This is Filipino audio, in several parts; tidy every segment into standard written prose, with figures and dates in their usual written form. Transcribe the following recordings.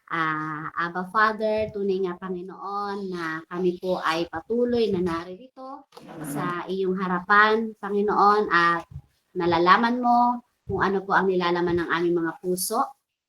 Abba Father, tunay nga Panginoon na kami po ay patuloy na naririto sa iyong harapan, Panginoon, at nalalaman mo kung ano po ang nilalaman ng aming mga puso.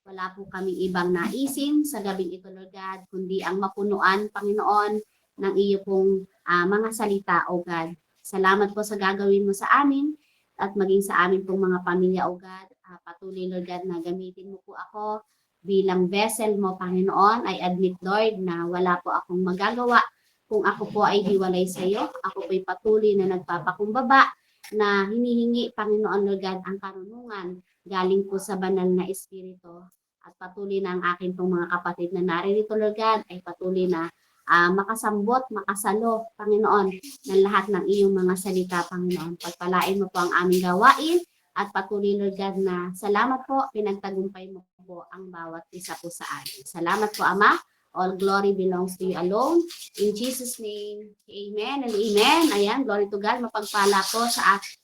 Wala po kaming ibang naisin sa gabing ito, Lord God, kundi ang mapunuan, Panginoon, ng iyo pong mga salita, O God. Salamat po sa gagawin mo sa amin at maging sa amin pong mga pamilya, O God. Patuloy, Lord God, na gamitin mo po ako bilang vessel mo, Panginoon. I admit, Lord, na wala po akong magagawa kung ako po ay hiwalay sa iyo. Ako po ay patuloy na nagpapakumbaba na hinihingi, Panginoon, Lord God, ang karunungan galing po sa banal na Espiritu. At patuloy na ang akin pong mga kapatid na naririto, Lord God, ay patuloy na makasambot, makasalo, Panginoon, ng lahat ng iyong mga salita, Panginoon. Pagpalain mo po ang aming gawain at patuloy, Lord God, na salamat po, pinagtagumpay mo po ang bawat isa po sa atin. Salamat po, Ama. All glory belongs to you alone. In Jesus' name, amen and amen. Ayan, glory to God. Mapagpala po sa atin.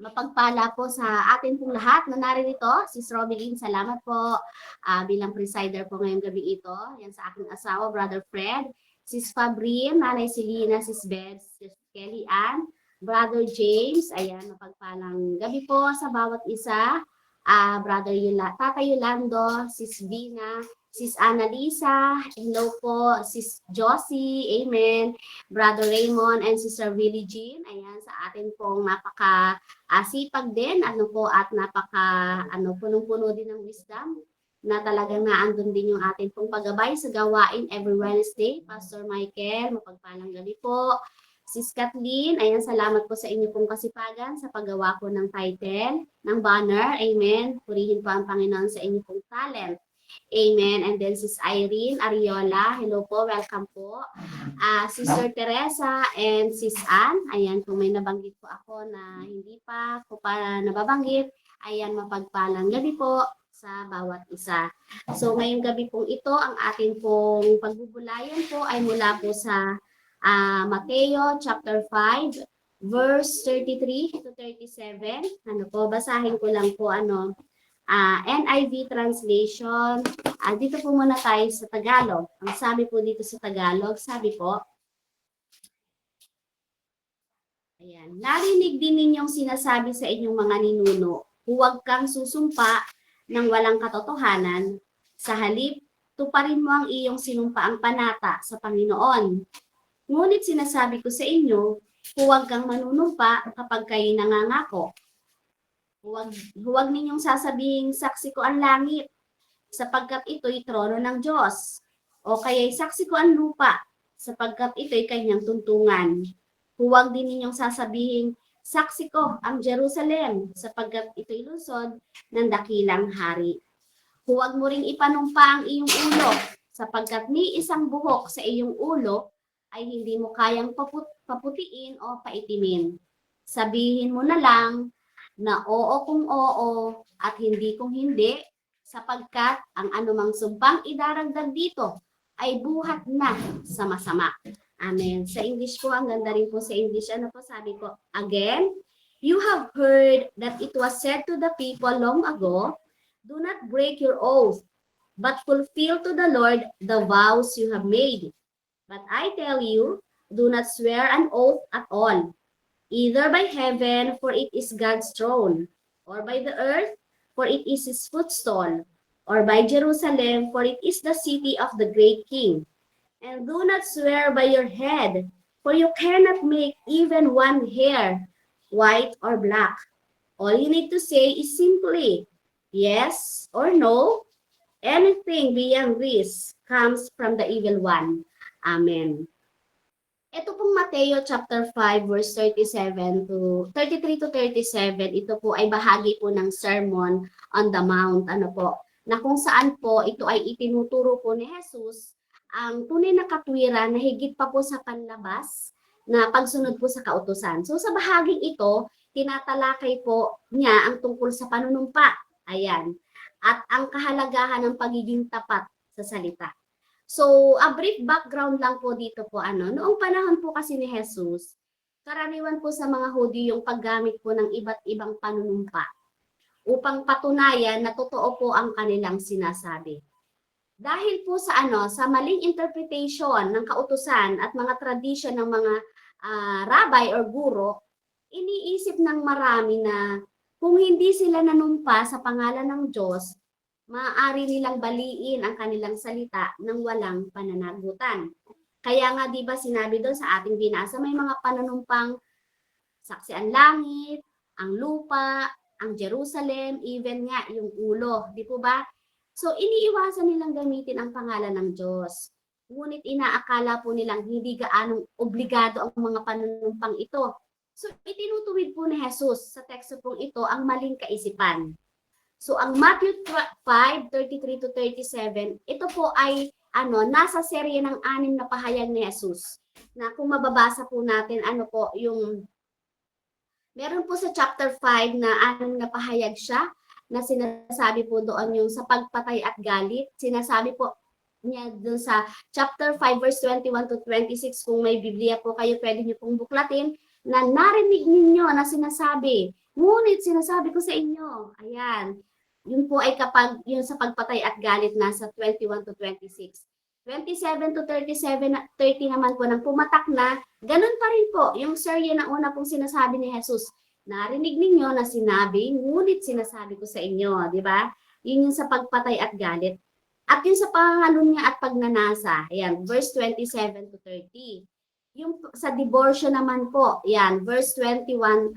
Mapagpala po sa atin pong lahat na naririto. Sis Robeline, salamat po bilang presider po ngayong gabi ito. Yan sa aking asawa, Brother Fred. Sis Fabrin, Nanay Selena, Sis Beth, Sis Kelly Ann, Brother James, ayan, mapagpalang gabi po sa bawat isa. Tata Yolando, Sis Vina, Sis Annalisa, hello po, Sis Josie, amen. Brother Raymond and Sister Willie Jean, ayan, sa atin pong sipag din, at punong-puno din ng wisdom na talagang naandun din yung atin pong paggabay sa gawain every Wednesday. Pastor Michael, mapagpalang gabi po. Sis Kathleen, ayan, salamat po sa inyo pong kasipagan sa paggawa ko ng title, ng banner. Amen. Purihin po ang Panginoon sa inyo pong talent. Amen. And then Sis Irene Ariola, hello po, welcome po. Sister Teresa and Sis Ann, ayan, kung may nabanggit po ako na hindi pa ko pa nababanggit, ayan, mapagpalang gabi po sa bawat isa. So ngayong gabi pong ito, ang atin pong pagbubulayan po ay mula po sa Mateo chapter 5 verse 33 to 37. Basahin ko lang po NIV translation. Dito po muna tayo sa Tagalog. Ang sabi po dito sa Tagalog, sabi po, ayan, narinig din ninyong sinasabi sa inyong mga ninuno, huwag kang susumpa ng walang katotohanan. Sa halip, tuparin mo ang iyong sinumpaang panata sa Panginoon. Ngunit sinasabi ko sa inyo, huwag kang manunumpa kapag kayo nangangako. Huwag ninyong sasabihing saksi ko ang langit, sapagkat ito'y trono ng Diyos. O kaya'y saksi ko ang lupa, sapagkat ito'y kanyang tuntungan. Huwag din ninyong sasabihing saksi ko ang Jerusalem, sapagkat ito'y lungsod ng dakilang hari. Huwag mo ring ipanumpa ang iyong ulo, sapagkat ni isang buhok sa iyong ulo ay hindi mo kayang paputiin o paitimin. Sabihin mo na lang na oo kung oo at hindi kung hindi, sapagkat ang anumang sumpang idaragdag dito ay buhat na sa masama. Amen. Sa English po, ang ganda rin po sa English. Ano po sabi ko? Again, you have heard that it was said to the people long ago, do not break your oath, but fulfill to the Lord the vows you have made. But I tell you, do not swear an oath at all, either by heaven, for it is God's throne, or by the earth, for it is his footstool, or by Jerusalem, for it is the city of the great king. And do not swear by your head, for you cannot make even one hair white or black. All you need to say is simply yes or no. Anything beyond this comes from the evil one. Amen. Ito pong Mateo chapter 5 verse 37 to 33 to 37, ito po ay bahagi po ng Sermon on the Mount, na kung saan po ito ay itinuturo po ni Jesus ang tunay na katwiran na higit pa po sa panlabas na pagsunod po sa kautusan. So sa bahaging ito, tinatalakay po niya ang tungkol sa panunumpa. Ayan. At ang kahalagahan ng pagiging tapat sa salita. So, a brief background lang po dito po noong panahon po kasi ni Jesus, karaniwan po sa mga Hudyo yung paggamit po ng iba't ibang panunumpa. upang patunayan na totoo po ang kanilang sinasabi. Dahil po sa sa maling interpretation ng kautusan at mga tradisyon ng mga rabbi or guro, iniisip ng marami na kung hindi sila nanumpa sa pangalan ng Diyos, maaari nilang baliin ang kanilang salita ng walang pananagutan. Kaya nga 'di ba sinabi doon sa ating binasa, may mga panunumpang saksi ang langit, ang lupa, ang Jerusalem, even nga yung ulo, di po ba? So iniiwasan nilang gamitin ang pangalan ng Diyos. Ngunit inaakala po nilang hindi gaanong obligado ang mga panunumpang ito. So itinutuwid po ni Jesus sa teksto pong ito ang maling kaisipan. So ang Matthew 5:33 to 37, ito po ay nasa serye ng 6 na pahayag ni Jesus. Na kung mababasa po natin yung meron po sa chapter 5 na 6 na pahayag siya na sinasabi po doon yung sa pagpatay at galit. Sinasabi po niya doon sa chapter 5 verse 21 to 26, kung may Biblia po kayo, pwede niyo pong buklatin, na narinig ninyo na sinasabi, ngunit sinasabi ko sa inyo. Ayan. Yun po ay kapag yun sa pagpatay at galit nasa 21 to 26. 27 to 37, 30 naman po nang pumatak na, ganun pa rin po yung serye na una pong sinasabi ni Jesus. Narinig ninyo na sinabi, ngunit sinasabi ko sa inyo, di ba? Yun yung sa pagpatay at galit. At yun sa pangangalunya at pagnanasa, ayan, verse 27 to 30. Yung sa diborsyo naman po, ayan, verse 31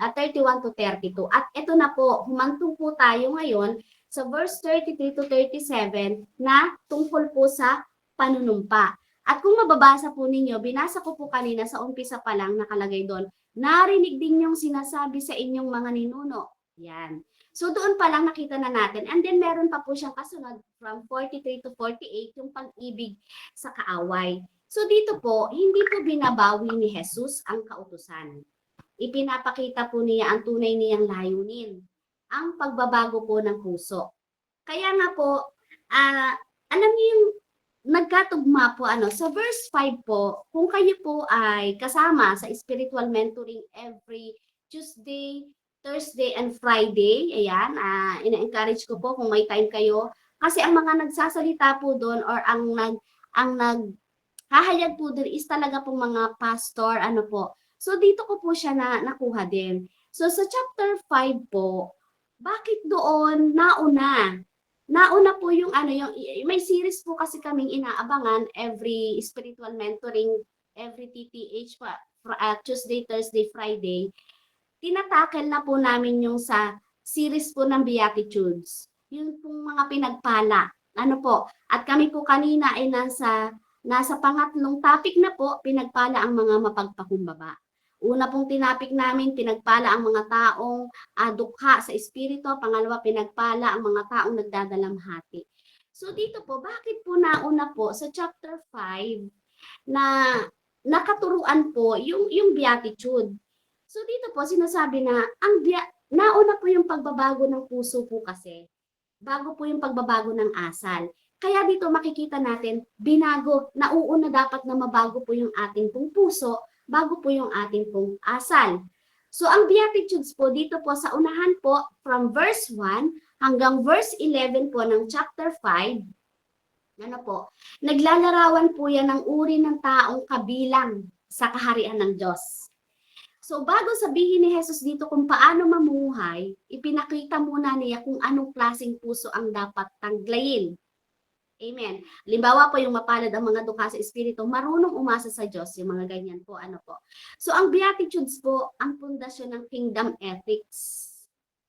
to 32. At ito na po, humantong po tayo ngayon sa verse 33 to 37 na tungkol po sa panunumpa. At kung mababasa po ninyo, binasa ko po kanina sa umpisa pa lang nakalagay doon, narinig din yung sinasabi sa inyong mga ninuno. Yan. So doon pa lang nakita na natin. And then meron pa po siyang kasunod from 43 to 48, yung pag-ibig sa kaaway. So dito po, hindi po binabawi ni Jesus ang kautusan. Ipinapakita po niya ang tunay niyang layunin, ang pagbabago po ng puso. Kaya nga po, alam niyo yung nagkatugma po sa verse 5 po, kung kayo po ay kasama sa spiritual mentoring every Tuesday, Thursday, and Friday, ayan, ina-encourage ko po kung may time kayo. Kasi ang mga nagsasalita po doon or ang naghahayag po doon is talaga pong mga pastor, po. So dito ko po siya nakuha din. So sa chapter 5 po, bakit doon nauna po yung yung may series po kasi kaming inaabangan every spiritual mentoring, every TTH pa, Tuesday, Thursday, Friday. Tinatakel na po namin yung sa series po ng Beatitudes. Yung pong mga pinagpala. Po? At kami po kanina ay nasa pangatlong topic na po, pinagpala ang mga mapagpakumbaba. Una pong tinapik namin, pinagpala ang mga taong dukha sa espiritu. Pangalawa, pinagpala ang mga taong nagdadalamhati. So dito po, bakit po nauna po sa chapter 5 na nakaturuan po yung beatitude? So dito po, sinasabi na nauna po yung pagbabago ng puso po kasi, bago po yung pagbabago ng asal. Kaya dito makikita natin, binago, nauuna dapat na mabago po yung ating pong puso bago po yung ating pong asal. So ang Beatitudes po dito po sa unahan po from verse 1 hanggang verse 11 po ng chapter 5, naglalarawan po yan ng uri ng taong kabilang sa kaharian ng Diyos. So bago sabihin ni Jesus dito kung paano mamuhay, ipinakita muna niya kung anong klaseng puso ang dapat tanglayin. Amen. Limbawa po yung mapalad ang mga dukha sa espiritu, marunong umasa sa Diyos, yung mga ganyan po, po. So ang Beatitudes po, ang pundasyon ng kingdom ethics.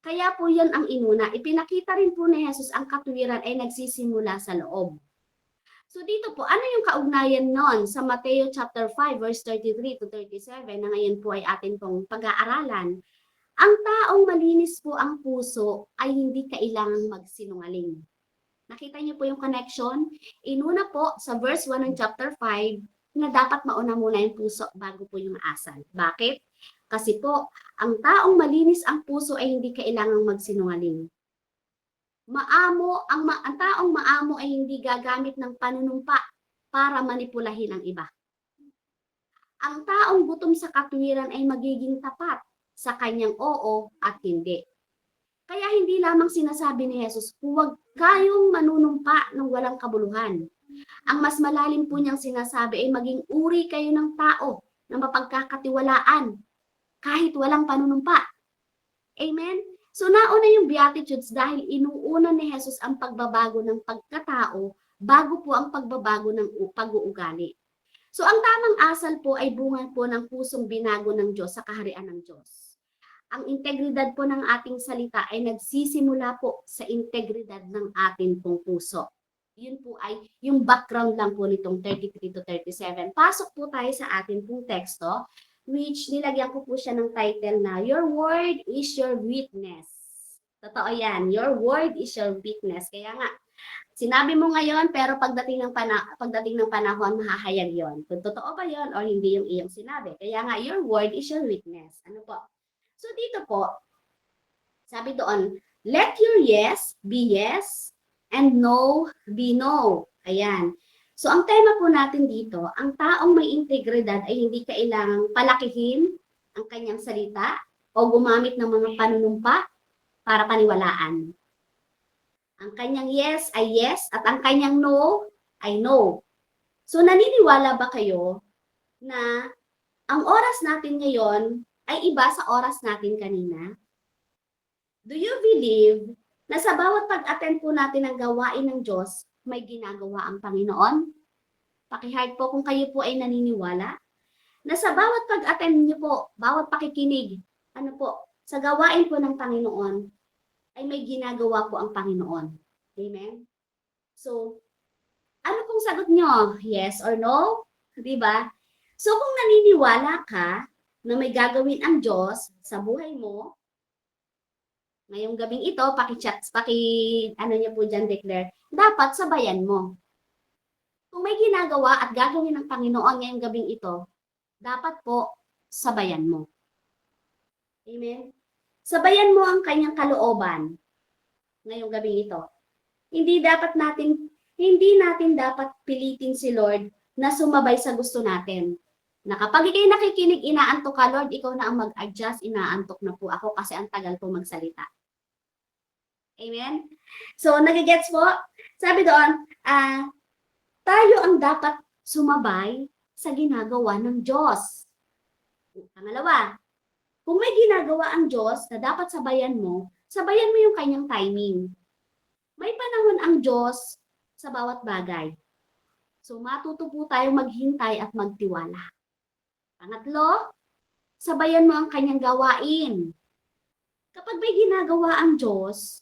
Kaya po yan ang inuna. Ipinakita rin po ni Jesus ang katuwiran ay nagsisimula sa loob. So dito po, ano yung kaugnayan nun sa Mateo chapter 5 verse 33 to 37 na ngayon po ay atin pong pag-aaralan? Ang taong malinis po ang puso ay hindi kailangang magsinungaling. Nakita niyo po yung connection? Inuna po sa verse 1 ng chapter 5 na dapat mauna muna yung puso bago po yung asal. Bakit? Kasi po, ang taong malinis ang puso ay hindi kailangang magsinungaling. Ang taong maamo ay hindi gagamit ng panunumpa para manipulahin ang iba. Ang taong gutom sa katwiran ay magiging tapat sa kanyang oo at hindi. Kaya hindi lamang sinasabi ni Jesus, huwag kayong manunumpa ng walang kabuluhan. Ang mas malalim po niyang sinasabi ay maging uri kayo ng tao na mapagkakatiwalaan kahit walang panunumpa. Amen? So nauna yung Beatitudes dahil inuuna ni Jesus ang pagbabago ng pagkatao bago po ang pagbabago ng pag-uugali. So ang tamang asal po ay bunga po ng pusong binago ng Diyos sa kaharian ng Diyos. Ang integridad po ng ating salita ay nagsisimula po sa integridad ng ating pong puso. Yun po ay yung background lang po nitong 33 to 37. Pasok po tayo sa ating pong teksto, which nilagyan ko po siya ng title na Your Word is Your Witness. Totoo yan, Your Word is Your Witness. Kaya nga, sinabi mo ngayon, pero pagdating ng panahon, mahahayag yon. Kung totoo ba yon o hindi yung iyong sinabi. Kaya nga, Your Word is Your Witness. Ano po? So dito po, sabi doon, let your yes be yes and no be no. Ayan. So ang tema po natin dito, ang taong may integridad ay hindi kailangang palakihin ang kanyang salita o gumamit ng mga panunumpa para paniwalaan. Ang kanyang yes ay yes at ang kanyang no ay no. So naniniwala ba kayo na ang oras natin ngayon ay iba sa oras natin kanina? Do you believe na sa bawat pag-attend po natin ng gawain ng Diyos, may ginagawa ang Panginoon? Paki-heart po kung kayo po ay naniniwala na sa bawat pag-attend niyo po, bawat pakikinig, ano po, sa gawain po ng Panginoon, ay may ginagawa po ang Panginoon. Amen? So, ano pong sagot niyo? Yes or no? Diba? So, kung naniniwala ka na may gagawin ang Diyos sa buhay mo, ngayong gabing ito, paki-chat, ano niyo po dyan, declare, dapat sabayan mo. Kung may ginagawa at gagawin ng Panginoon ngayong gabing ito, dapat po sabayan mo. Amen? Sabayan mo ang kanyang kalooban ngayong gabing ito. Hindi natin dapat pilitin si Lord na sumabay sa gusto natin. Na kapag ikay nakikinig, inaantok ka, Lord, ikaw na ang mag-adjust, inaantok na po ako kasi ang tagal po magsalita. Amen? So, nagigets po? Sabi doon, tayo ang dapat sumabay sa ginagawa ng Diyos. Pangalawa, kung may ginagawa ang Diyos na dapat sabayan mo yung kanyang timing. May panahon ang Diyos sa bawat bagay. So, matuto po tayo maghintay at magtiwala. Pangatlo, sabayan mo ang kanyang gawain. Kapag may ginagawa ang Diyos,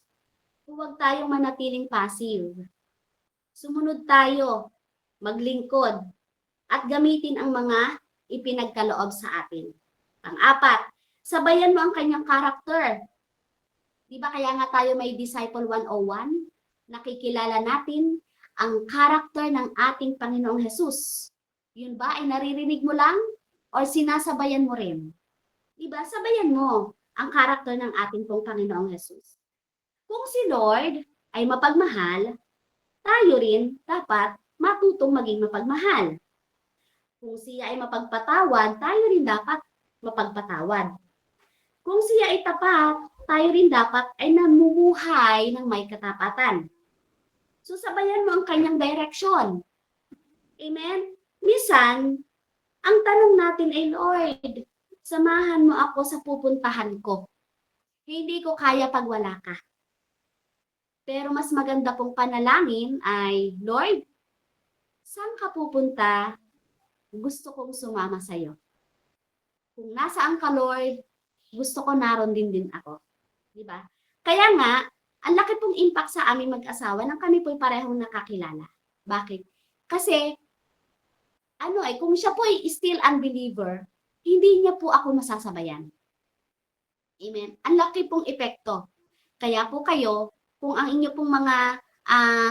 huwag tayong manatiling passive. Sumunod tayo, maglingkod, at gamitin ang mga ipinagkaloob sa atin. Pang-apat, sabayan mo ang kanyang karakter. Diba kaya nga tayo may Disciple 101? Nakikilala natin ang karakter ng ating Panginoong Jesus. Yun ba ay naririnig mo lang? O sinasabayan mo rin? Diba? Sabayan mo ang karakter ng ating pong Panginoong Jesus. Kung si Lord ay mapagmahal, tayo rin dapat matutong maging mapagmahal. Kung siya ay mapagpatawad, tayo rin dapat mapagpatawad. Kung siya ay tapat, tayo rin dapat ay namumuhay ng may katapatan. So sabayan mo ang kanyang direksyon. Amen? Minsan, ang tanong natin ay, Lord, samahan mo ako sa pupuntahan ko. Hindi ko kaya pag wala ka. Pero mas maganda pong panalangin ay, Lord, saan ka pupunta? Gusto kong sumama sa'yo. Kung nasaan ka, Lord, gusto ko naroon din ako. Diba? Kaya nga, ang laki pong impact sa aming mag-asawa nang kami po'y parehong nakakilala. Bakit? Kasi, kung siya po ay still unbeliever, hindi niya po ako masasabayan. Amen? Ang laki pong epekto. Kaya po kayo, kung ang inyo pong mga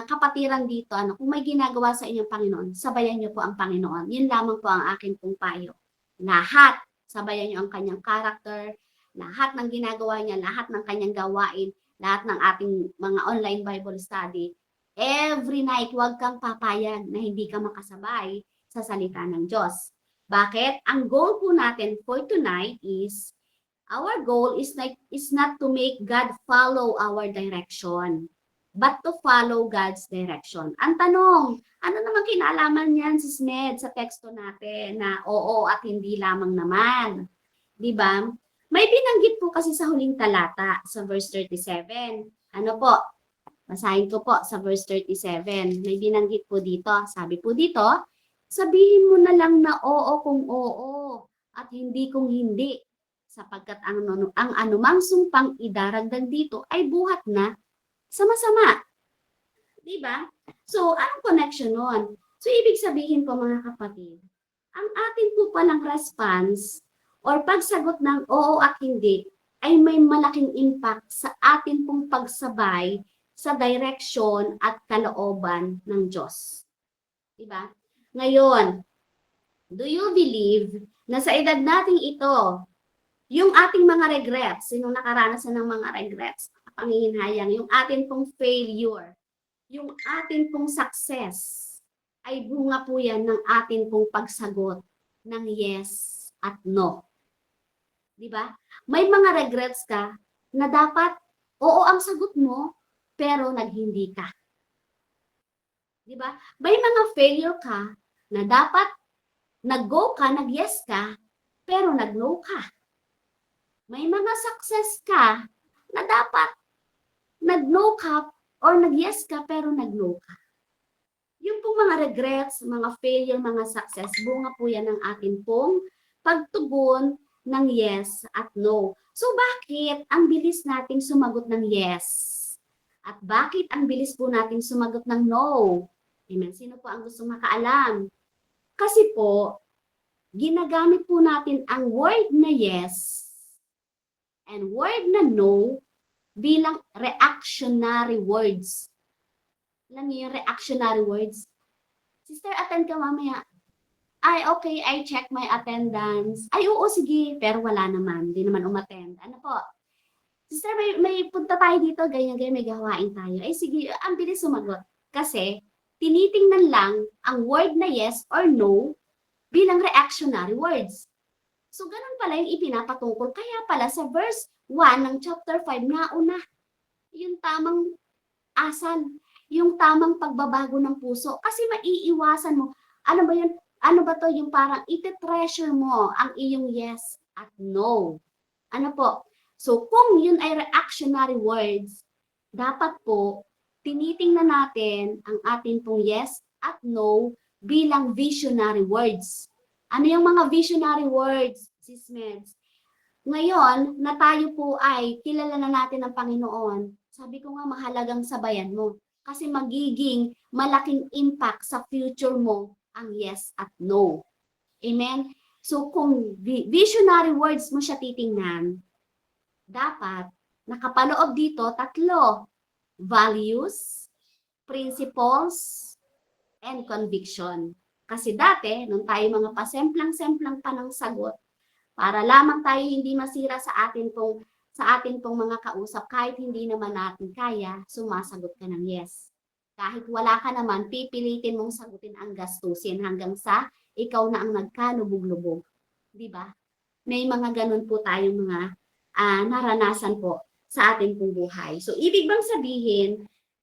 kapatiran dito, kung may ginagawa sa inyong Panginoon, sabayan niyo po ang Panginoon. Yun lamang po ang akin pong payo. Lahat, sabayan niyo ang kanyang character, lahat ng ginagawa niya, lahat ng kanyang gawain, lahat ng ating mga online Bible study. Every night, huwag kang papayag na hindi ka makasabay sa salita ng Diyos. Bakit? Ang goal po natin for tonight is Our goal is not to make God follow our direction, but to follow God's direction. Ang tanong, ano naman kinalaman niyan, Sis Med, sa teksto natin na oo at hindi lamang naman? Di ba? May binanggit po kasi sa huling talata, sa verse 37. Ano po? Basahin ko po sa verse 37. May binanggit po dito. Sabi po dito, sabihin mo na lang na oo kung oo at hindi kung hindi, sapagkat ang anumang sumpang idaragdag dito ay buhat na sa masama. Diba? So, anong connection nun? So, ibig sabihin po mga kapatid, ang atin po palang response or pagsagot ng oo at hindi ay may malaking impact sa atin pong pagsabay sa direction at kalooban ng Diyos. Diba? Ngayon, do you believe na sa edad nating ito, yung ating mga regrets, yung nakaranas ng mga regrets, panginghayang, yung ating pong failure, yung ating pong success, ay bunga po yan ng ating pong pagsagot ng yes at no. Diba? May mga regrets ka na dapat oo ang sagot mo, pero naghindi ka. Diba? May mga failure ka na dapat nag-go ka, nag-yes ka, pero nag-no ka. May mga success ka na dapat nag-no ka or nag-yes ka, pero nag-no ka. Yung pong mga regrets, mga failure, mga success, bunga po yan ng atin pong pagtugon ng yes at no. So bakit ang bilis nating sumagot ng yes? At bakit ang bilis po nating sumagot ng no? Amen. Sino po ang gusto makaalam? Kasi po, ginagamit po natin ang word na yes and word na no bilang reactionary words. Alam niyo yung reactionary words? Sister, attend ka mamaya. Ay, okay, I check my attendance. Ay, oo, sige, pero wala naman. Hindi naman umattend. Ano po? Sister, may punta tayo dito, ganyan, may gawain tayo. Ay, sige, ang bilis sumagot. Kasi, tinitingnan lang ang word na yes or no bilang reactionary words. So, ganun pala yung ipinapatungkol. Kaya pala sa verse 1 ng chapter 5, nauna yung tamang asal, yung tamang pagbabago ng puso. Kasi maiiwasan mo, ano ba yun? Ano ba to yung parang iti-treasure mo ang iyong yes at no? Ano po? So, kung yun ay reactionary words, dapat po, tinitingnan natin ang atin pong yes at no bilang visionary words. Ano yung mga visionary words, Sis Meds? Ngayon, na tayo po ay kilala na natin ang Panginoon, sabi ko nga mahalagang sabayan mo. Kasi magiging malaking impact sa future mo ang yes at no. Amen? So kung visionary words mo siya titingnan, dapat nakapaloob dito tatlo: values, principles, and conviction. Kasi dati, nung tayo mga pasemplang-semplang pa ng sagot, para lamang tayo hindi masira sa atin pong mga kausap, kahit hindi naman natin kaya, sumasagot ka ng yes. Kahit wala ka naman, pipilitin mong sagutin ang gastusin hanggang sa ikaw na ang nagkalubog-lubog. Di ba? May mga ganun po tayong mga naranasan po sa ating pong buhay. So, ibig bang sabihin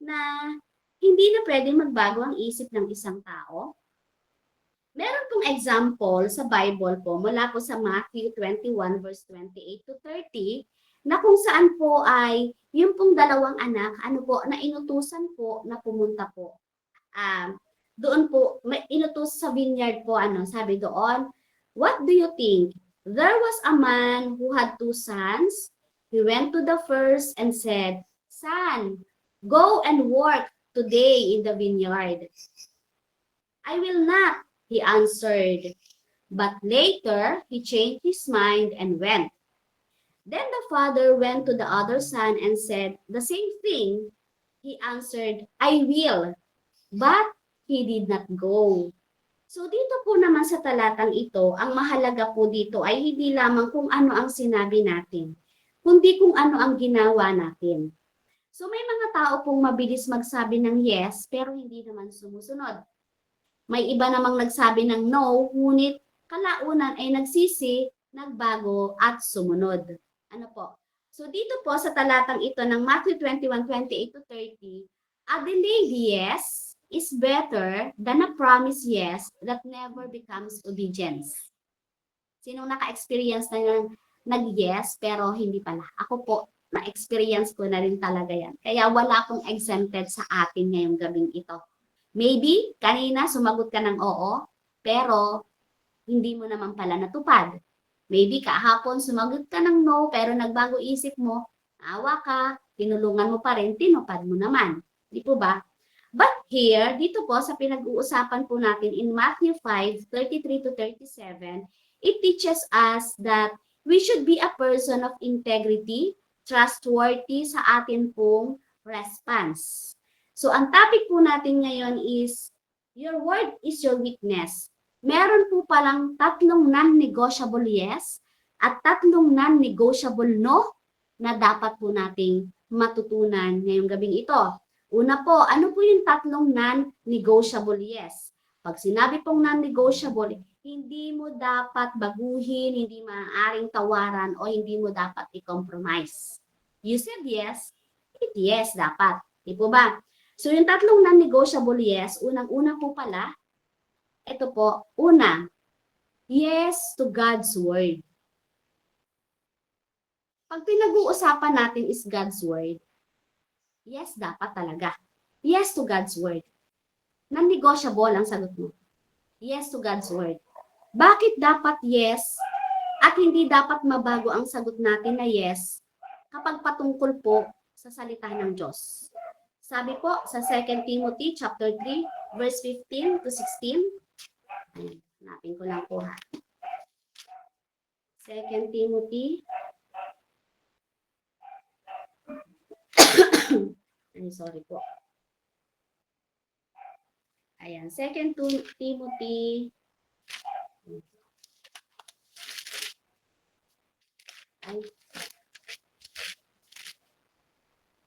na hindi na pwedeng magbago ang isip ng isang tao? Meron pong example sa Bible po mula po sa Matthew 21 verse 28 to 30 na kung saan po ay yung pong dalawang anak, ano po, na inutusan po na pumunta po. Doon po, may inutos sa vineyard po, sabi doon, what do you think? There was a man who had 2 sons. He went to the first and said, Son, go and work today in the vineyard. I will not, he answered. But later, he changed his mind and went. Then the father went to the other son and said the same thing. He answered, I will. But he did not go. So dito po naman sa talatang ito, ang mahalaga po dito ay hindi lamang kung ano ang sinabi natin, kundi kung ano ang ginawa natin. So may mga tao pong mabilis magsabi ng yes, pero hindi naman sumusunod. May iba namang nagsabi ng no, ngunit kalaunan ay nagsisi, nagbago at sumunod. Ano po? So dito po sa talatang ito ng Matthew 21:28 to 30, a delayed yes is better than a promised yes that never becomes obedience. Sinong naka-experience na ng nag-yes pero hindi pala? Ako po, na-experience ko na rin talaga yan. Kaya wala akong exempted sa atin ngayong gabing ito. Maybe, kanina sumagot ka ng oo, pero hindi mo naman pala natupad. Maybe kahapon sumagot ka ng no, pero nagbago isip mo, awa ka, tinulungan mo pa rin, tinupad mo naman. Di po ba? But here, dito po sa pinag-uusapan po natin in Matthew 5:33 to 37, it teaches us that we should be a person of integrity, trustworthy sa atin pong response. So ang topic po natin ngayon is, your word is your witness. Meron po palang 3 non-negotiable yes at 3 non-negotiable no na dapat po nating matutunan ngayong gabing ito. Una po, ano po yung 3 non-negotiable yes? Pag sinabi pong non-negotiable, hindi mo dapat baguhin, hindi maaaring tawaran, o hindi mo dapat i-compromise. You said yes, it yes dapat. Di po ba? So yung 3 non-negotiable yes, unang-una po pala, ito po, una, yes to God's word. Pag pinag-uusapan natin is God's word, yes dapat talaga. Yes to God's word. Non-negotiable ang sagot mo. Yes to God's word. Bakit dapat yes at hindi dapat mabago ang sagot natin na yes kapag patungkol po sa salita ng Diyos? Sabi po sa 2 Timothy chapter 3 verse 15 to 16. Ayan, hanapin ko lang po ha. 2 Timothy. Ay, sorry po. Ayan, 2 Timothy. Ay.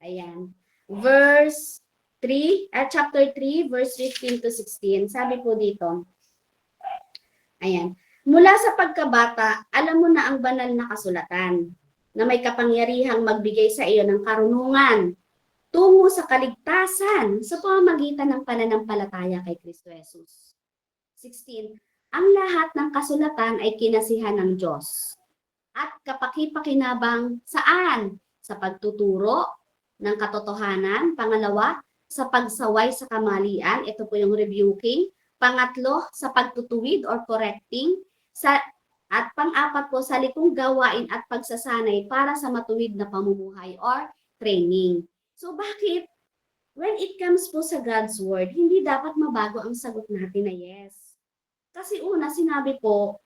Ayan. Verse 3, chapter 3, verse 15 to 16. Sabi po dito, ayan, mula sa pagkabata, alam mo na ang banal na kasulatan na may kapangyarihang magbigay sa iyo ng karunungan tungo sa kaligtasan sa pamamagitan ng pananampalataya kay Kristo Jesus. 16. Ang lahat ng kasulatan ay kinasihan ng Diyos at kapaki-pakinabang saan? Sa pagtuturo ng katotohanan. Pangalawa, sa pagsaway sa kamalian. Ito po yung rebuking. Pangatlo, sa pagtutuwid or correcting. At pang-apat po, sa likong gawain at pagsasanay para sa matuwid na pamumuhay or training. So bakit? When it comes po sa God's word, hindi dapat mabago ang sagot natin na yes. Kasi una, sinabi po,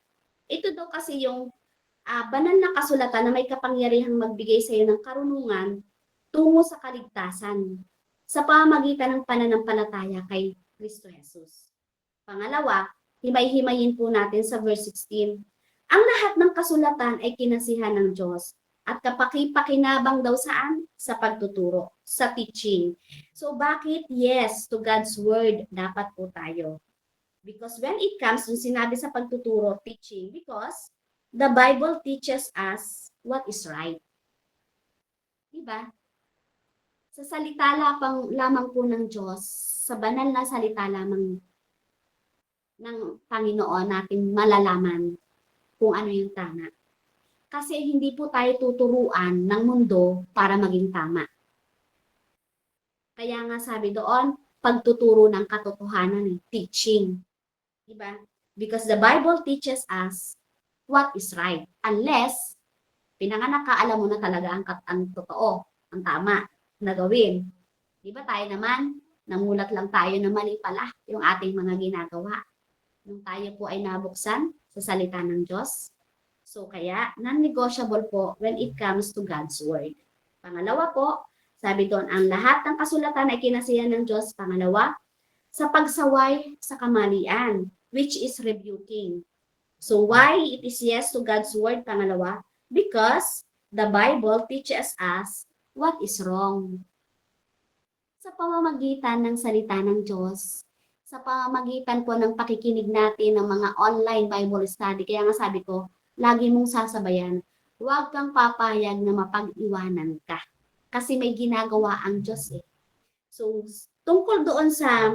ito daw kasi yung banal na kasulatan na may kapangyarihang magbigay sa iyo ng karunungan tungo sa kaligtasan sa pamamagitan ng pananampalataya kay Kristo Jesus. Pangalawa, himay-himayin po natin sa verse 16. Ang lahat ng kasulatan ay kinasihan ng Diyos at kapaki-pakinabang daw saan? Sa pagtuturo, sa teaching. So bakit yes to God's word dapat po tayo? Because when it comes, yung sinabi sa pagtuturo, teaching, because the Bible teaches us what is right. Diba? Sa salita lamang po ng Diyos, sa banal na salita lamang ng Panginoon natin malalaman kung ano yung tama. Kasi hindi po tayo tuturuan ng mundo para maging tama. Kaya nga sabi doon, pagtuturo ng katotohanan, teaching. Diba? Because the Bible teaches us what is right. Unless, pinanganak ka, alam mo na talaga ang totoo, ang tama na gawin. Diba tayo naman, namulat lang tayo na mali pala yung ating mga ginagawa. Nung tayo po ay nabuksan sa salita ng Diyos. So kaya, non-negotiable po when it comes to God's word. Pangalawa po, sabi doon, ang lahat ng kasulatan ay kinasihan ng Diyos. Pangalawa, sa pagsaway sa kamalian, which is rebuking. So why it is yes to God's word? Pangalawa, because the Bible teaches us what is wrong. Sa pamamagitan ng salita ng Diyos, sa pamamagitan po ng pakikinig natin ng mga online Bible study, kaya nga sabi ko, lagi mong sasabayan, huwag kang papayag na mapag-iwanan ka. Kasi may ginagawa ang Diyos eh. So, tungkol doon sa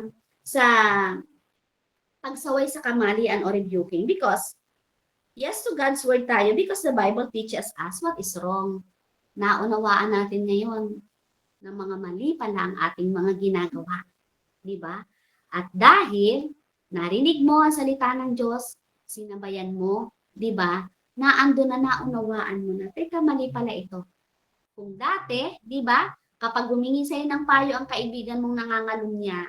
pagsaway sa kamalian o rebuking, because yes to God's word tayo, because the Bible teaches us what is wrong. Naunawaan natin ngayon na mga mali pala ang ating mga ginagawa. Di ba? At dahil narinig mo ang salita ng Diyos, sinabayan mo, di ba? Naando na naunawaan mo na, teka, mali pala ito. Kung dati, di ba, kapag humingi sa'yo ng payo ang kaibigan mong nangangalunya,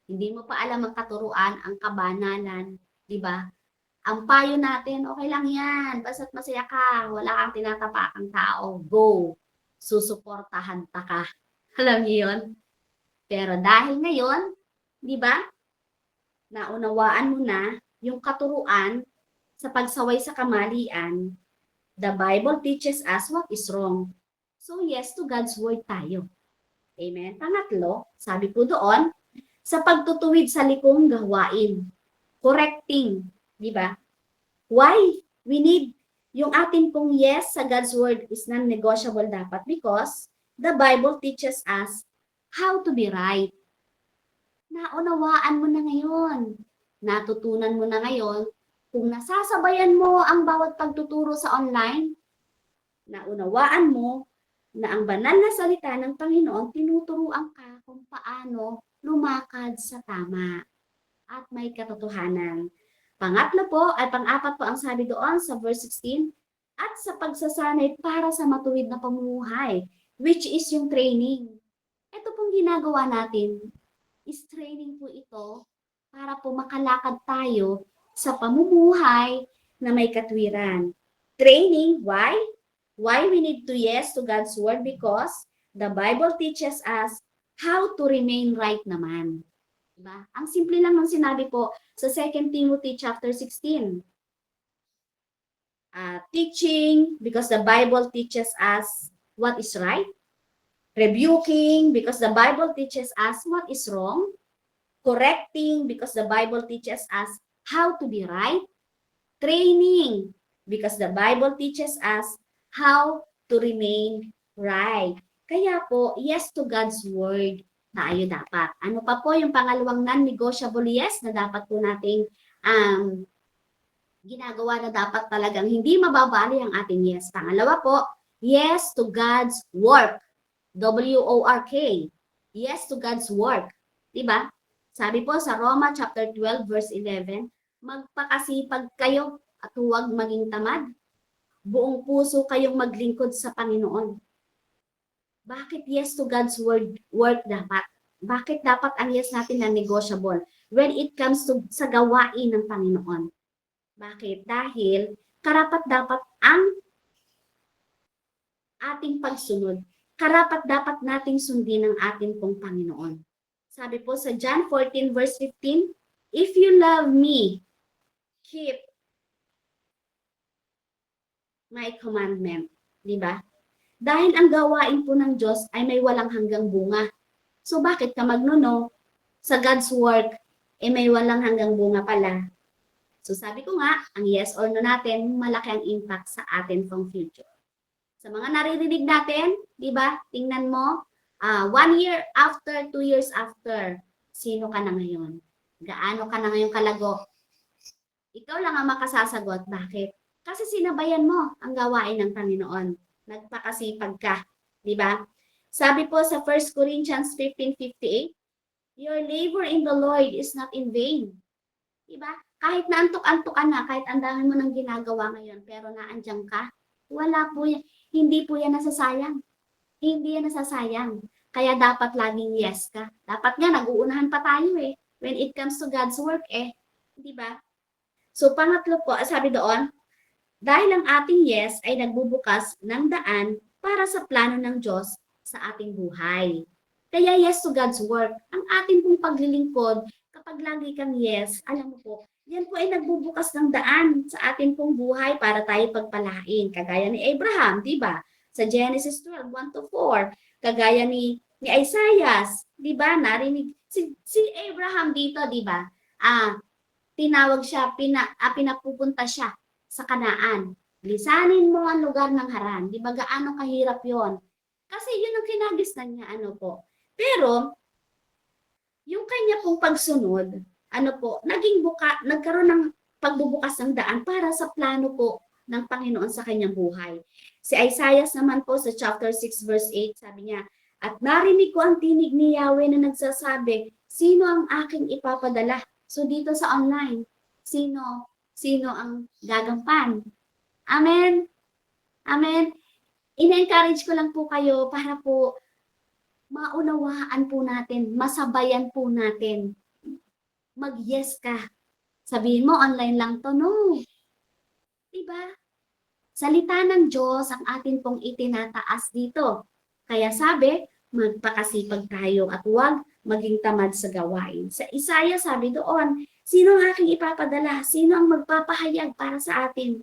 hindi mo pa alam ang katuruan, ang kabanalan, di ba? Ang payo natin, okay lang yan, basta't masaya ka, wala kang tinatapakang tao, go, susuportahan ta ka. Alam niyo yun? Pero dahil ngayon, di ba, naunawaan mo na yung katuruan sa pagsaway sa kamalian, the Bible teaches us what is wrong. So yes to God's word tayo. Amen. Pangatlo, sabi ko doon, sa pagtutuwid sa likong gawain. Correcting. Di ba? Why? We need yung atin pong yes sa God's word is non-negotiable dapat because the Bible teaches us how to be right. Naunawaan mo na ngayon. Natutunan mo na ngayon. Kung nasasabayan mo ang bawat pagtuturo sa online, naunawaan mo na ang banal na salita ng Panginoon, tinuturuan ka kung paano lumakad sa tama at may katotohanan. Pangatlo po ay pang-apat po ang sabi doon sa verse 16, at sa pagsasanay para sa matuwid na pamumuhay, which is yung training. Ito pong ginagawa natin, is training po ito para po makalakad tayo sa pamumuhay na may katwiran. Training, why? Why we need to yes to God's word? Because the Bible teaches us how to remain right naman. Diba? Ang simple lang ng sinabi po sa 2 Timothy chapter 16. Teaching, because the Bible teaches us what is right. Rebuking, because the Bible teaches us what is wrong. Correcting, because the Bible teaches us how to be right. Training, because the Bible teaches us how to remain right. Kaya po, yes to God's word tayo dapat. Ano pa po yung pangalawang non-negotiable yes na dapat po nating ginagawa na dapat talagang hindi mababali ang ating yes. Pangalawa po, yes to God's work. W-O-R-K. Yes to God's work. Diba? Sabi po sa Roma chapter 12 verse 11, magpakasipag kayo at huwag maging tamad. Buong puso kayong maglingkod sa Panginoon. Bakit yes to God's work dapat? Bakit dapat ang yes natin na negotiable when it comes to sa gawain ng Panginoon? Bakit? Dahil karapat dapat ang ating pagsunod. Karapat dapat nating sundin ang ating pong Panginoon. Sabi po sa John 14 verse 15, if you love me, keep my commandment. Diba? Dahil ang gawain po ng Diyos ay may walang hanggang bunga. So bakit ka magnuno sa God's work may walang hanggang bunga pala? So sabi ko nga, ang yes or no natin, malaki ang impact sa atin pong future. Sa mga naririnig natin, diba? Tingnan mo, 1 year after, 2 years after, sino ka na ngayon? Gaano ka na ngayon kalago? Ikaw lang ang makasasagot. Bakit? Kasi sinabayan mo ang gawain ng Panginoon. Nagpakasipag ka. Diba? Sabi po sa 1 Corinthians 15:58, your labor in the Lord is not in vain. Diba? Kahit naantok-antok ka na, kahit ang dami mo nang ginagawa ngayon, pero naandyan ka, wala po yan. Hindi po yan nasasayang. Hindi yan nasasayang. Kaya dapat laging yes ka. Dapat nga, nag-uunahan pa tayo eh. When it comes to God's work eh. Diba? So, pangatlo po, sabi doon, dahil ang ating yes ay nagbubukas ng daan para sa plano ng Diyos sa ating buhay. Kaya yes to God's work. Ang ating pong paglilingkod, kapag lagi kang yes, alam mo po, yan po ay nagbubukas ng daan sa ating pong buhay para tayo pagpalain. Kagaya ni Abraham, di ba? Sa Genesis 12:1-4. Kagaya ni Isaiah, di ba? Narinig si Abraham dito, di ba? Tinawag siya, pinapupunta siya sa Kanaan. Lisanin mo ang lugar ng Haran. Di ba gaano kahirap yon? Kasi yun ang kinagisnan niya, ano po. Pero, yung kanya pong pagsunod, ano po, nagkaroon ng pagbubukas ng daan para sa plano po ng Panginoon sa kanyang buhay. Si Isaiah naman po sa chapter 6 verse 8, sabi niya, at narinig ko ang tinig ni Yahweh na nagsasabi, sino ang aking ipapadala? So dito sa online, sino ang gagampan? Amen? Amen? Ina-encourage ko lang po kayo para po maunawaan po natin, masabayan po natin. Mag-yes ka. Sabihin mo, online lang to. No. Diba? Salita ng Diyos ang atin pong itinataas dito. Kaya sabi, magpakasipag tayo at huwag maging tamad sa gawain. Sa Isaiah sabi doon, sino ang aking ipapadala? Sino ang magpapahayag para sa atin?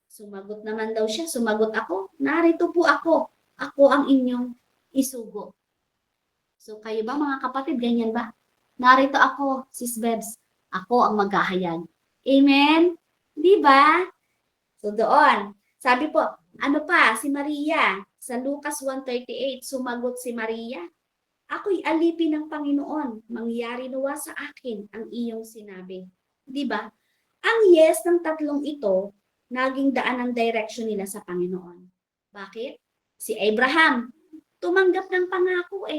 Sumagot naman daw siya, sumagot ako, narito po ako. Ako ang inyong isugo. So kayo ba mga kapatid, ganyan ba? Narito ako, Sis Bebs. Ako ang maghahayag. Amen? Di ba? So doon, sabi po, ano pa, si Maria, sa Lucas 1:38, sumagot si Maria, ako'y alipin ng Panginoon, mangyari nawa sa akin ang iyong sinabi. Di ba? Ang yes ng tatlong ito, naging daan ng direction nila sa Panginoon. Bakit? Si Abraham, tumanggap ng pangako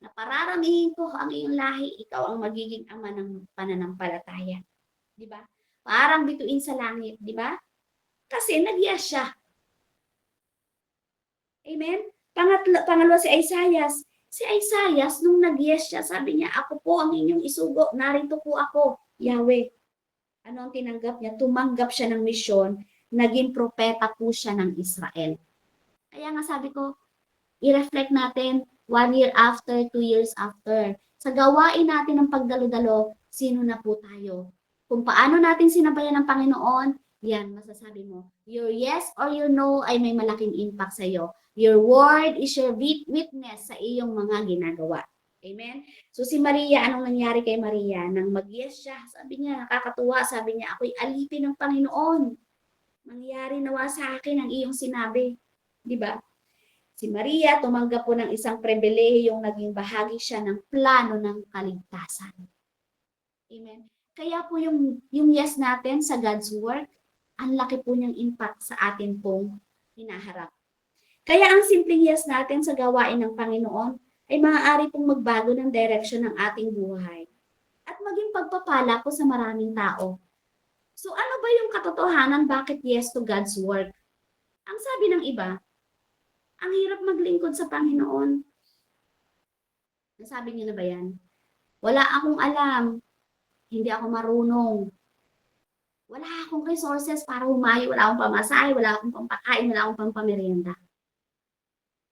na pararamihin ko ang iyong lahi, ikaw ang magiging ama ng pananampalataya. Di ba? Parang bituin sa langit, di ba? Kasi nag-yes siya. Amen? Pangalawa si Isaiah. Si Isaiah, nung nag-yes siya, sabi niya, ako po ang inyong isugo, narito po ako, Yahweh. Ano ang tinanggap niya? Tumanggap siya ng misyon, naging propeta po siya ng Israel. Kaya nga sabi ko, i-reflect natin 1 year after, 2 years after. Sa gawain natin ng pagdalo-dalo, sino na po tayo? Kung paano natin sinabayan ng Panginoon, yan, masasabi mo. Your yes or your no ay may malaking impact sa iyo. Your word is your witness sa iyong mga ginagawa. Amen? So si Maria, anong nangyari kay Maria? Nang mag-yes siya, sabi niya, nakakatuwa, sabi niya, ako'y alipin ng Panginoon. Mangyari nawa sa akin ang iyong sinabi. Di ba? Si Maria tumanggap po ng isang pribilehiyong naging bahagi siya ng plano ng kaligtasan. Amen. Kaya po yung yes natin sa God's work, ang laki po niyang impact sa atin pong hinaharap. Kaya ang simpleng yes natin sa gawain ng Panginoon ay maaari pong magbago ng direction ng ating buhay at maging pagpapala po sa maraming tao. So ano ba yung katotohanan bakit yes to God's work? Ang sabi ng iba, ang hirap maglingkod sa Panginoon. Nasabi niyo na ba yan? Wala akong alam. Hindi ako marunong. Wala akong resources para humayo. Wala akong pamasahe. Wala akong pampakain. Wala akong pampamerienda.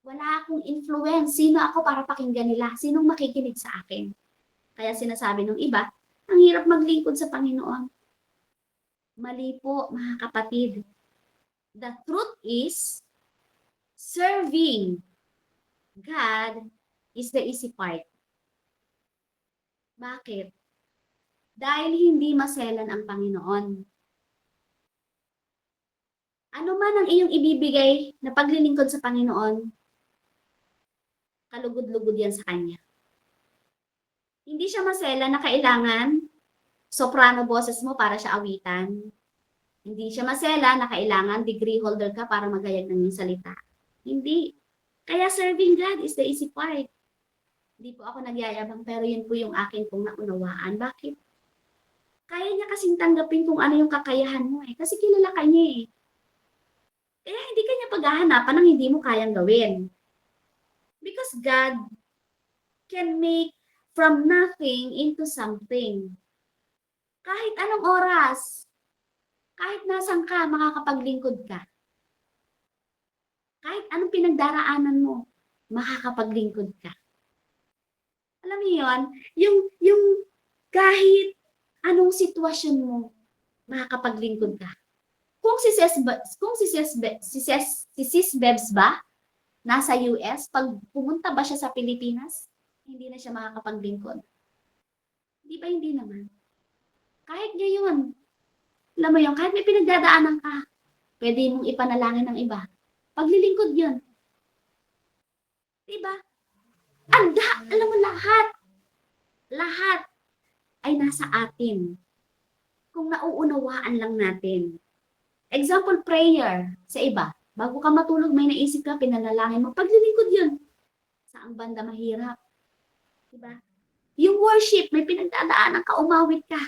Wala akong influence. Sino ako para pakinggan nila? Sinong makikinig sa akin? Kaya sinasabi ng iba, ang hirap maglingkod sa Panginoon. Mali po, mga kapatid. The truth is, serving God is the easy part. Bakit? Dahil hindi maselan ang Panginoon. Ano man ang iyong ibibigay na paglilingkod sa Panginoon, kalugod-lugod yan sa Kanya. Hindi siya maselan na kailangan soprano boses mo para siya awitan. Hindi siya maselan na kailangan degree holder ka para magayag ng iyong salita. Hindi. Kaya serving God is the easy part. Hindi po ako nagyayabang pero yun po yung akin pong naunawaan. Bakit? Kaya niya kasing tanggapin kung ano yung kakayahan mo Kasi kilala ka niya Kaya hindi ka niya paghahanapan ng hindi mo kayang gawin. Because God can make from nothing into something. Kahit anong oras, kahit nasan ka, makakapaglingkod ka. Kahit anong pinagdaraanan mo, makakapaglingkod ka. Alam mo yun? Yung kahit anong sitwasyon mo, makakapaglingkod ka. Kung si Sis Bebs ba, nasa US, pag pumunta ba siya sa Pilipinas, hindi na siya makakapaglingkod. Di ba hindi naman? Kahit ngayon, alam mo yun, kahit may pinagdadaanan ka, pwede mong ipanalangin ng iba. Paglilingkod yun. Diba? Alam mo lahat ay nasa atin. Kung nauunawaan lang natin. Example, prayer sa iba. Bago ka matulog, may naisip ka, pinanalangin mo. Paglilingkod yun. Saang banda mahirap. Diba? Yung worship, may pinagdadaanan ka, umawit ka.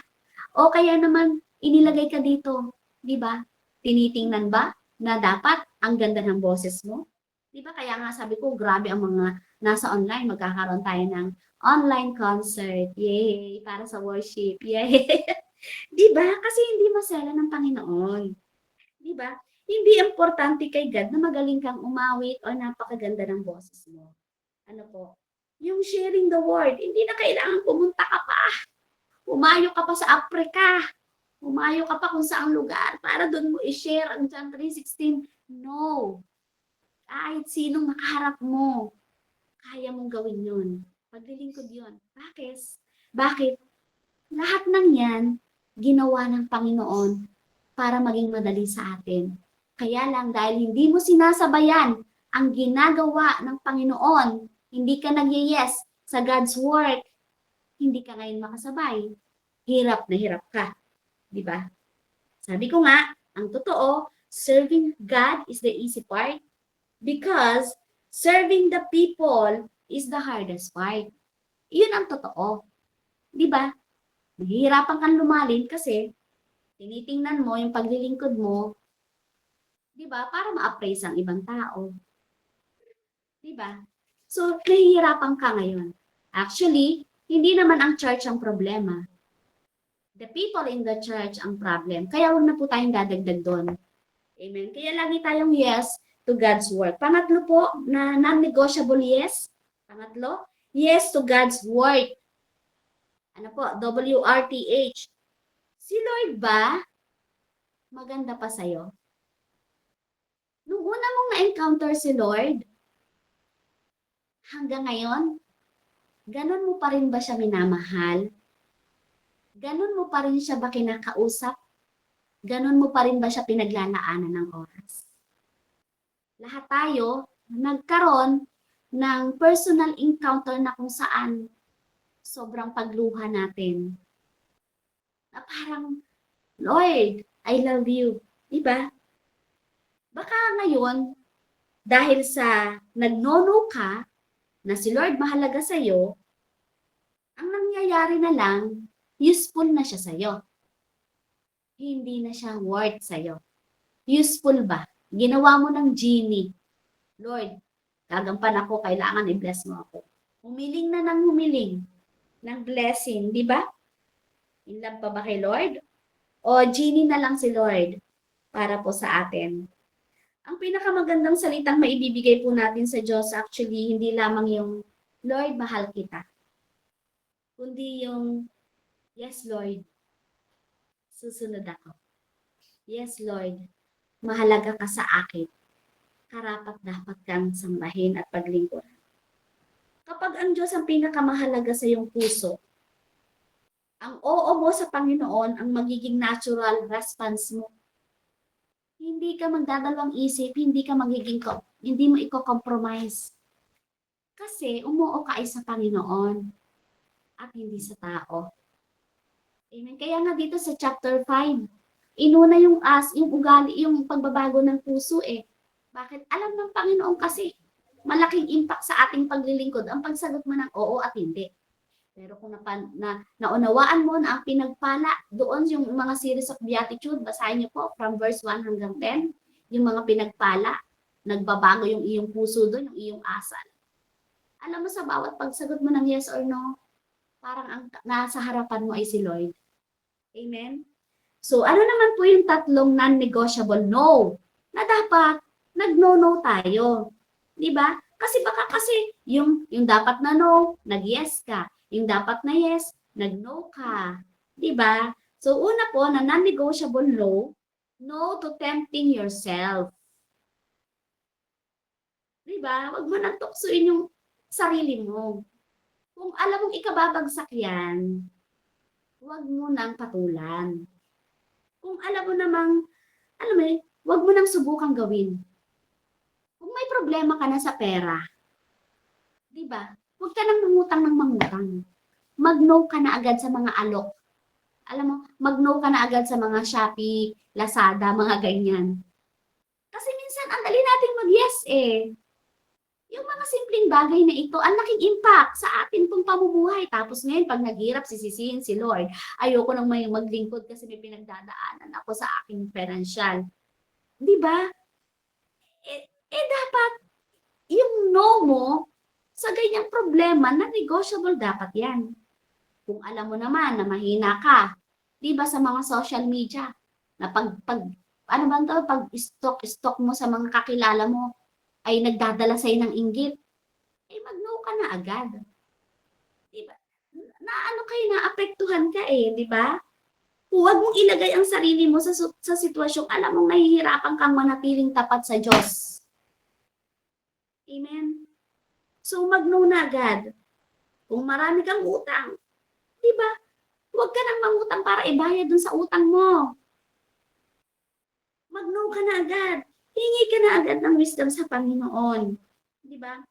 O kaya naman, inilagay ka dito. Diba? Tinitingnan ba na dapat ang ganda ng boses mo? Diba? Kaya nga sabi ko, grabe ang mga nasa online. Magkakaroon tayo ng online concert. Yay! Para sa worship. Yay! Diba? Kasi hindi masela ng Panginoon. Diba? Hindi importante kay God na magaling kang umawit o napakaganda ng boses mo. Ano po? Yung sharing the word. Hindi na kailangan pumunta ka pa. Umayo ka pa sa Africa. Umayo ka pa kung saang lugar para doon mo i-share ang John 3:16. No. Kahit sinong makaharap mo, kaya mong gawin yun. Paglilingkod yun. Bakit? Lahat ng yan, ginawa ng Panginoon para maging madali sa atin. Kaya lang dahil hindi mo sinasabayan ang ginagawa ng Panginoon, hindi ka nag-yes sa God's work, hindi ka ngayon makasabay. Hirap na hirap ka. Di ba? Sabi ko nga, ang totoo, serving God is the easy part because serving the people is the hardest part. Iyon ang totoo. Di ba? Nahihirapan kang lumalin kasi tinitingnan mo yung paglilingkod mo, di ba, para ma-appraise ang ibang tao. Di ba? So, nahihirapan ka ngayon. Actually, hindi naman ang church ang problema. The people in the church ang problem. Kaya huwag na po tayong dadagdag doon. Amen. Kaya lagi tayong yes to God's work. Pangatlo po, na non-negotiable yes. Pangatlo, yes to God's work. Ano po? WRTH. Si Lord ba maganda pa sa'yo? Nung una mong na-encounter si Lord, hanggang ngayon, ganun mo pa rin ba siya minamahal? Ganun mo pa rin siya ba kinakausap? Ganun mo pa rin ba siya pinaglalaanan ng oras? Lahat tayo nagkaroon ng personal encounter na kung saan sobrang pagluha natin. Na parang, Lord, I love you. Diba? Baka ngayon, dahil sa nagnono ka, na si Lord mahalaga sa'yo, ang nangyayari na lang, useful na siya sa'yo. Hindi na siya worth sa'yo. Useful ba? Ginawa mo ng genie. Lord, gagampan ako, kailangan i-bless mo ako. Humiling na ng humiling ng blessing, di ba? In love pa ba kay Lord? O genie na lang si Lord para po sa atin. Ang pinakamagandang salitang maibibigay po natin sa Diyos actually hindi lamang yung Lord, mahal kita. Kundi yung yes, Lord, susunod ako. Yes, Lord, mahalaga ka sa akin. Karapat dapat kang sambahin at paglingkuran. Kapag ang Diyos ang pinakamahalaga sa iyong puso, ang oo mo sa Panginoon ang magiging natural response mo. Hindi ka magdadalawang isip, hindi mo i-compromise. Kasi umuo ka ay sa Panginoon at hindi sa tao. Amen. Kaya nga dito sa chapter 5, inuna yung ugali, yung pagbabago ng puso eh. Bakit? Alam ng Panginoon kasi malaking impact sa ating paglilingkod ang pagsagot mo ng oo at hindi. Pero kung naunawaan mo na ang pinagpala, doon yung mga series of beatitude, basahin niyo po from verse 1 hanggang 10, yung mga pinagpala, nagbabago yung iyong puso doon, yung iyong asal. Alam mo sa bawat pagsagot mo ng yes or no, parang ang nasa harapan mo ay si Lord. Amen? So, ano naman po yung tatlong non-negotiable no na dapat nag-no-no tayo? Diba? Kasi yung dapat na no, nag-yes ka. Yung dapat na yes, nag-no ka. Diba? So, una po na non-negotiable no to tempting yourself. Diba? Huwag mo nang tuksuin yung sarili mo. Kung alam mong ikababagsak yan, huwag mo nang patulan. Kung alam mo namang, alam mo huwag mo nang subukang gawin. Kung may problema ka na sa pera, di ba? Huwag ka nang mangutang ng mangutang. Mag-no ka na agad sa mga alok. Alam mo, mag-no ka na agad sa mga Shopee, Lazada, mga ganyan. Kasi minsan, ang dali nating mag-yes eh. Yung mga simpleng bagay na ito, ang laking impact sa atin pong pamumuhay. Tapos ngayon, pag naghirap, sisisihin si Lord. Ayoko nang may maglingkod kasi may pinagdadaanan ako sa aking financial. Di ba? Dapat yung no mo sa ganyang problema na negotiable dapat yan. Kung alam mo naman na mahina ka, di ba sa mga social media, na ano ba ito, pag stock mo sa mga kakilala mo, ay nagdadala sa'yo ng inggit, mag-no ka na agad. Di ba? Na ano kayo, naapektuhan ka di ba? Huwag mong ilagay ang sarili mo sa sitwasyong alam mong nahihirapan kang manatiling tapat sa Diyos. Amen? So, mag-no na agad. Kung marami kang utang, di ba? Huwag ka nang mangutang para ibayad dun sa utang mo. Mag-no ka na agad. Hingi ka na agad ng wisdom sa Panginoon. Di ba?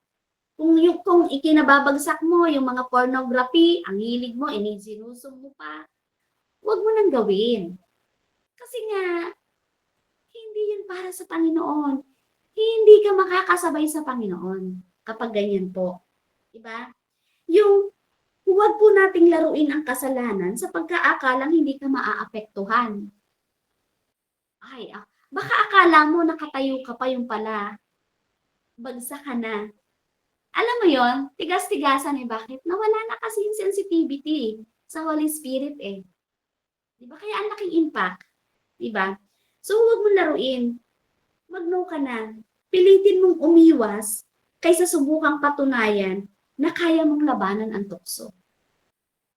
Kung ikinababagsak mo yung mga pornography, ang hilig mo, inisinusong mo pa, huwag mo nang gawin. Kasi nga, hindi yun para sa Panginoon. Hindi ka makakasabay sa Panginoon kapag ganyan po. Diba? Yung huwag po nating laruin ang kasalanan sa pagkaakalang hindi ka maaapektuhan. Ay, baka akala mo nakatayo ka pa yung pala. Bagsak ka na. Alam mo yon, tigas-tigasan bakit? Nawala na kasi yung sensitivity sa Holy Spirit Diba? Kaya ang laking impact. Diba? So, huwag mong laruin. Mag-no ka na. Pilitin mong umiwas kaysa subukang patunayan na kaya mong labanan ang tukso.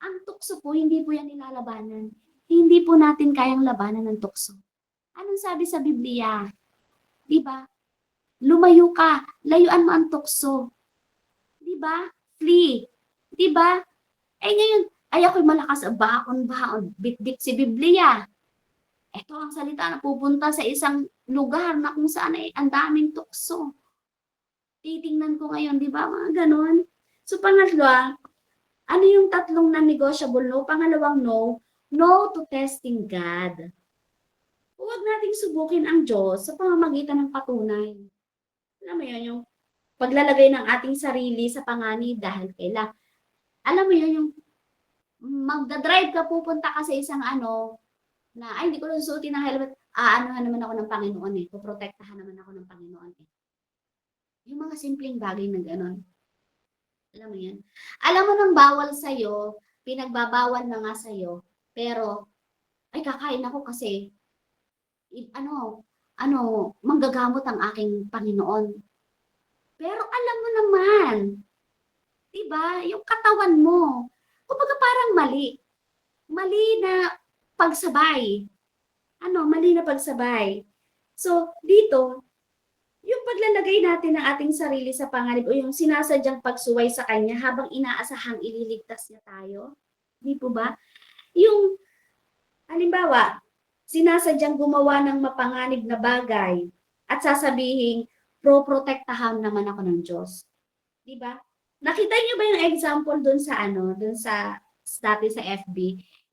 Ang tukso po, hindi po yan nilalabanan. Hindi po natin kayang labanan ang tukso. Anong sabi sa Biblia? Diba? Lumayo ka. Layuan mo ang tukso. Diba? Flee. Diba? Ngayon, ako'y malakas, baon, bit-bit si Biblia. Ito ang salita na pupunta sa isang lugar na kung saan ang daming tukso. Titingnan ko ngayon, di ba? Mga ganon. So, pangatlo, ano yung tatlong non-negotiable no? Pangalawang no, no to testing God. Huwag nating subukin ang Diyos sa pamamagitan ng patunay. Alam mo yun, yung paglalagay ng ating sarili sa panganib dahil kailan. Alam mo yun, yung magdadrive ka, pupunta ka sa isang na, hindi ko susutin ng helmet, aanohan naman ako ng Panginoon puprotektahan naman ako ng Panginoon Yung mga simpleng bagay na gano'n. Alam mo yan? Alam mo nang bawal sa'yo, pinagbabawal na nga sa'yo, pero, kakain ako kasi, manggagamot ang aking Panginoon. Pero alam mo naman, diba, yung katawan mo, kumbaga parang mali. Mali na pagsabay. Mali na pagsabay. So, dito, yung paglalagay natin ng ating sarili sa panganib o yung sinasadyang pagsuway sa Kanya habang inaasahang ililigtas niya tayo. Di po ba? Yung, halimbawa, sinasadyang gumawa ng mapanganib na bagay at sasabihin, protektahan naman ako ng Diyos. Di ba? Nakita niyo ba yung example dun sa dati sa FB?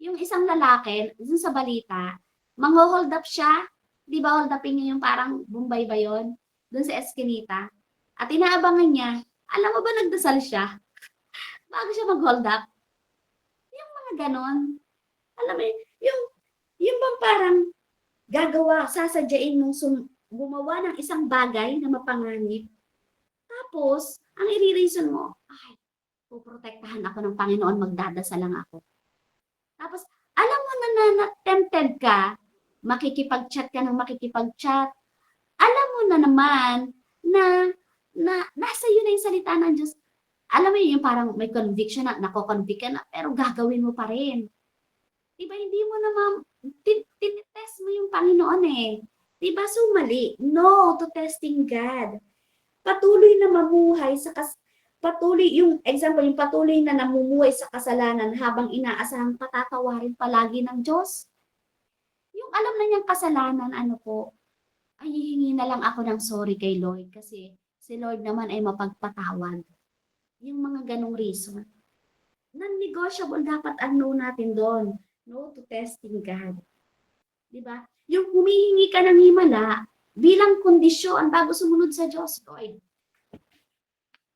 Yung isang lalaki, dun sa balita, mangho-hold up siya. Di ba hold upin niya yung parang Bombay ba yun? Dun sa Eskinita. At inaabangan niya, alam mo ba nagdasal siya? Bago siya mag-hold up. Yung mga ganon. Alam mo, yung bang parang sasadyain mong gumawa ng isang bagay na mapanganib. Tapos, ang i-reason mo, puprotektahan ako ng Panginoon, magdadasal lang ako. Tapos, alam mo na tempted ka, makikipag-chat ka ng makikipag-chat, alam mo na naman na nasa iyo na yung salita ng Diyos. Alam mo yung parang may conviction na, nako-convict ka na, pero gagawin mo pa rin. Diba, hindi mo naman, tinitest mo yung Panginoon Diba, so mali. No to testing God. Patuloy na mamuhay yung example, yung patuloy na namumuhay sa kasalanan habang inaasahang patatawarin palagi ng Diyos. Yung alam na niyang kasalanan, ay hihingi na lang ako ng sorry kay Lord kasi si Lord naman ay mapagpatawad. Yung mga ganong reason. Non-negotiable dapat ang no natin doon. No to testing God. Diba? Yung humihingi ka ng himala bilang kondisyon bago sumunod sa Diyos. Lord,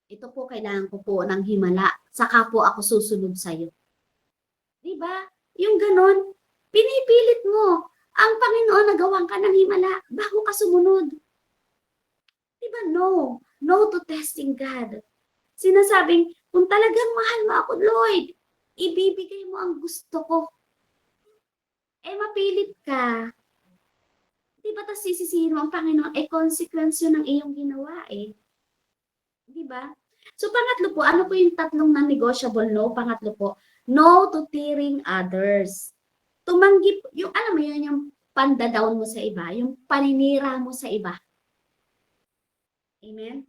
ito po kailangan ko po ng himala. Saka po ako susunod sa iyo. Diba? Yung ganon, pinipilit mo ang Panginoon na gawan ka ng himala bago ka sumunod. Diba? No. No to testing God. Sinasabing, kung talagang mahal mo ako, Lord, ibibigay mo ang gusto ko. Mapilit ka. Di ba tas sisisihin mo ang Panginoon? Consequence yun ng iyong ginawa Di ba? So, pangatlo po, ano po yung tatlong non-negotiable no? Pangatlo po, no to tearing others. Tumanggi, yung alam mo yun, yung pandadown mo sa iba, yung paninira mo sa iba. Amen?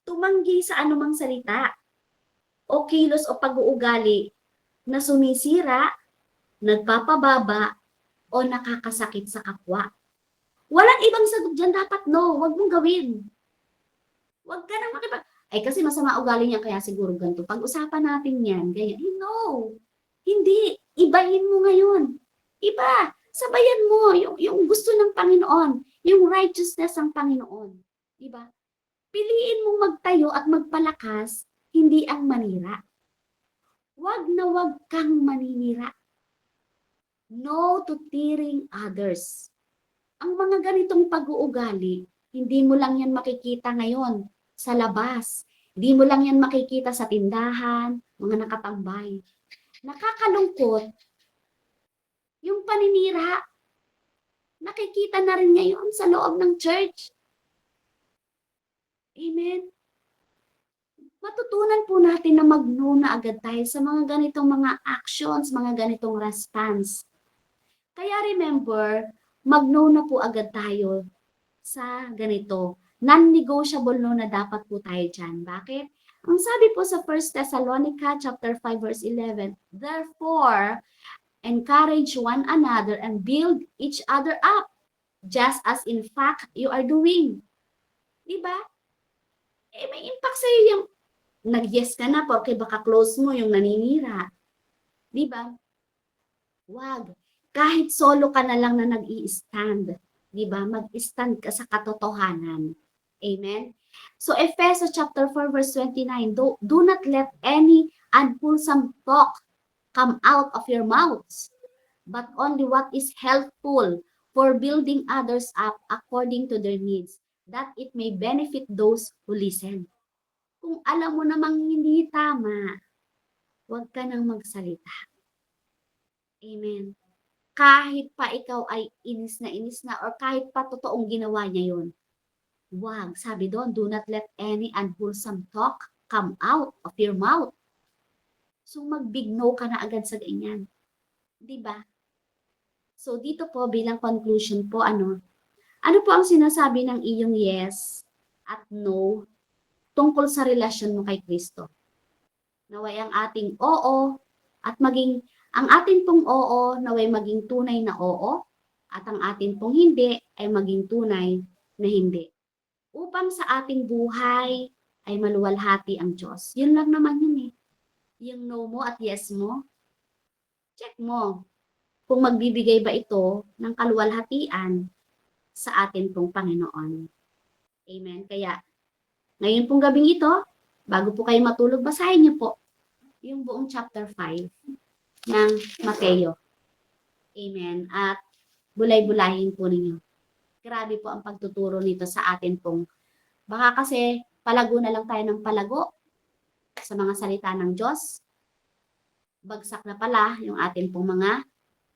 Tumanggi sa anumang salita o kilos o pag-uugali na sumisira, nagpapababa, o nakakasakit sa kapwa. Walang ibang sagot dyan, dapat no. Huwag mong gawin. Huwag ka nang makipag... Ay, kasi masama ugali niya, kaya siguro ganito. Pag-usapan natin yan, ganyan. No. Hindi. Ibahin mo ngayon. Iba. Sabayan mo yung gusto ng Panginoon. Yung righteousness ng Panginoon. Diba? Piliin mong magtayo at magpalakas, hindi ang manira. Huwag na huwag kang maninira. No to tearing others. Ang mga ganitong pag-uugali, hindi mo lang yan makikita ngayon sa labas. Hindi mo lang yan makikita sa tindahan, mga nakatambay. Nakakalungkot, yung paninira, nakikita na rin ngayon sa loob ng church. Amen? Matutunan po natin na mag-no na agad tayo sa mga ganitong mga actions, mga ganitong response. Kaya remember, mag-no na po agad tayo sa ganito. Non-negotiable no na dapat po tayo dyan. Bakit? Ang sabi po sa 1 Thessalonica chapter 5 verse 11, therefore, encourage one another and build each other up, just as in fact you are doing. Diba? May impact sa'yo yung nag-yes ka na porque baka close mo yung naninira. Diba? Wag. Kahit solo ka na lang na nag-i-stand. Diba? Mag-stand ka sa katotohanan. Amen? So, Ephesians chapter 4 verse 29, do not let any unwholesome talk come out of your mouths, but only what is helpful for building others up according to their needs, that it may benefit those who listen. Kung alam mo namang hindi tama, huwag ka nang magsalita. Amen. Kahit pa ikaw ay inis na or kahit pa totoong ginawa niya yun, wag. Sabi doon, do not let any unwholesome talk come out of your mouth. So mag-big no ka na agad sa ganyan. Diba? So dito po bilang conclusion po, ano po ang sinasabi ng iyong yes at no tungkol sa relasyon mo kay Kristo? Naway ang ating oo at maging ang atin pong oo naway maging tunay na oo at ang atin pong hindi ay maging tunay na hindi. Upang sa ating buhay ay maluwalhati ang Diyos. Yun lang naman yun Yung no mo at yes mo, check mo kung magbibigay ba ito ng kaluwalhatian sa atin pong Panginoon. Amen. Kaya ngayon pong gabing ito, bago po kayo matulog, basahin niyo po yung buong chapter 5 ng Mateo. Amen. At bulay-bulahin po ninyo. Grabe po ang pagtuturo nito sa atin pong, baka kasi palago na lang tayo ng palago sa mga salita ng Diyos. Bagsak na pala yung atin pong mga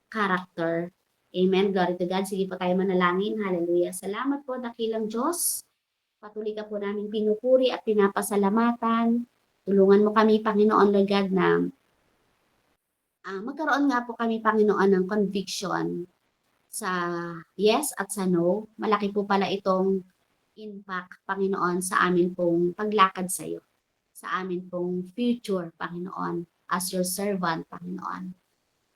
character. Amen. Glory to God. Sige po tayo manalangin. Hallelujah. Salamat po, dakilang Diyos. Patuloy ka po namin pinupuri at pinapasalamatan. Tulungan mo kami, Panginoon Lord God, na magkaroon nga po kami, Panginoon, ng conviction sa yes at sa no. Malaki po pala itong impact, Panginoon, sa amin pong paglakad sa iyo. Sa amin pong future, Panginoon, as your servant, Panginoon.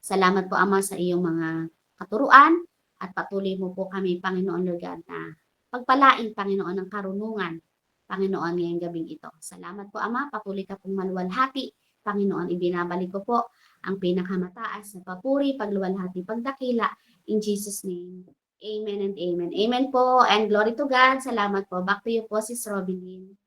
Salamat po, Ama, sa iyong mga katuruan At patuloy mo po kami, Panginoon Lord God, na pagpalain, Panginoon, ng karunungan, Panginoon, ngayong gabing ito. Salamat po, Ama. Patuloy ka pong maluwalhati. Panginoon, ibinabalik ko po ang pinakamataas na papuri, pagluwalhati, pagdakila. In Jesus' name. Amen and amen. Amen po and glory to God. Salamat po. Back to you po, Sis Robin.